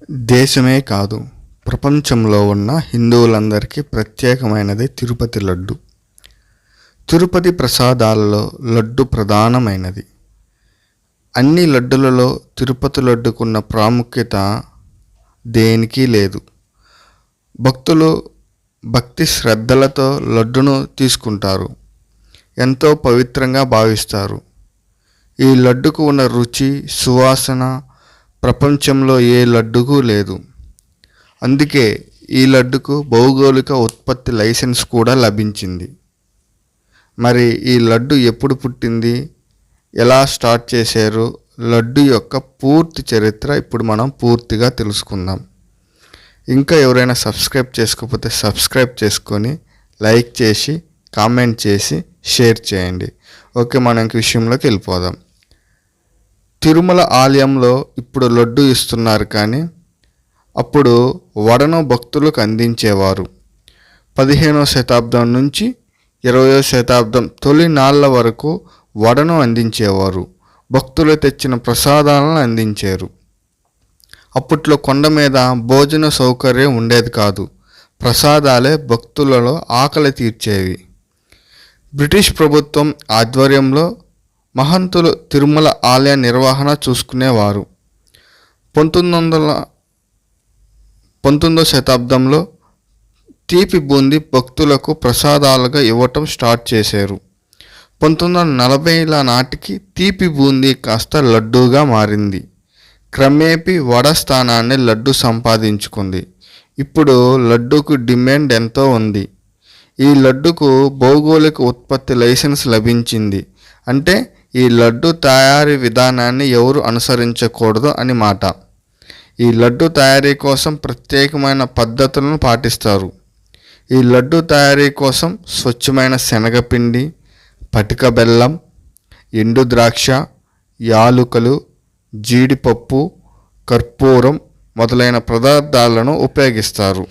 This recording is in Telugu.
దేశమే కాదు, ప్రపంచంలో ఉన్న హిందువులందరికీ ప్రత్యేకమైనది తిరుపతి లడ్డు. తిరుపతి ప్రసాదాలలో లడ్డు ప్రధానమైనది. అన్ని లడ్డులలో తిరుపతి లడ్డుకున్న ప్రాముఖ్యత దేనికి లేదు. భక్తులు భక్తి శ్రద్ధలతో లడ్డును తీసుకుంటారు, ఎంతో పవిత్రంగా భావిస్తారు. ఈ లడ్డుకు ఉన్న రుచి, సువాసన ప్రపంచంలో ఏ లడ్డుకు లేదు. అందుకే ఈ లడ్డుకు భౌగోళిక ఉత్పత్తి లైసెన్స్ కూడా లభించింది. మరి ఈ లడ్డు ఎప్పుడు పుట్టింది, ఎలా స్టార్ట్ చేశారు, లడ్డు యొక్క పూర్తి చరిత్ర ఇప్పుడు మనం పూర్తిగా తెలుసుకుందాం. ఇంకా ఎవరైనా సబ్స్క్రైబ్ చేసుకోకపోతే సబ్స్క్రైబ్ చేసుకొని లైక్ చేసి కామెంట్ చేసి షేర్ చేయండి. ఓకే, మనం ఇంక విషయంలోకి వెళ్ళిపోదాం. తిరుమల ఆలయంలో ఇప్పుడు లడ్డు ఇస్తున్నారు, కానీ అప్పుడు వడను భక్తులకు అందించేవారు. 15వ శతాబ్దం నుంచి 20వ శతాబ్దం తొలి నాళ్ళ వరకు వడను అందించేవారు. భక్తులు తెచ్చిన ప్రసాదాలను అందించారు. అప్పట్లో కొండ మీద భోజన సౌకర్యం ఉండేది కాదు. ప్రసాదాలే భక్తులలో ఆకలి తీర్చేవి. బ్రిటిష్ ప్రభుత్వం ఆధ్వర్యంలో మహంతులు తిరుమల ఆలయ నిర్వహణ చూసుకునేవారు. 19వ శతాబ్దంలో తీపి బూందీ భక్తులకు ప్రసాదాలుగా ఇవ్వటం స్టార్ట్ చేశారు. 1940ల నాటికి తీపి బూందీ కాస్త లడ్డూగా మారింది. క్రమేపీ వడ స్థానాన్ని లడ్డు సంపాదించుకుంది. ఇప్పుడు లడ్డూకు డిమాండ్ ఎంతో ఉంది. ఈ లడ్డుకు భౌగోళిక ఉత్పత్తి లైసెన్స్ లభించింది. అంటే ఈ లడ్డు తయారీ విధానాన్ని ఎవరు అనుసరించకూడదు అని మాట. ఈ లడ్డు తయారీ కోసం ప్రత్యేకమైన పద్ధతులను పాటిస్తారు. ఈ లడ్డు తయారీ కోసం స్వచ్ఛమైన శనగపిండి, పటిక బెల్లం, ఎండు ద్రాక్ష, యాలుకలు, జీడిపప్పు, కర్పూరం మొదలైన పదార్థాలను ఉపయోగిస్తారు.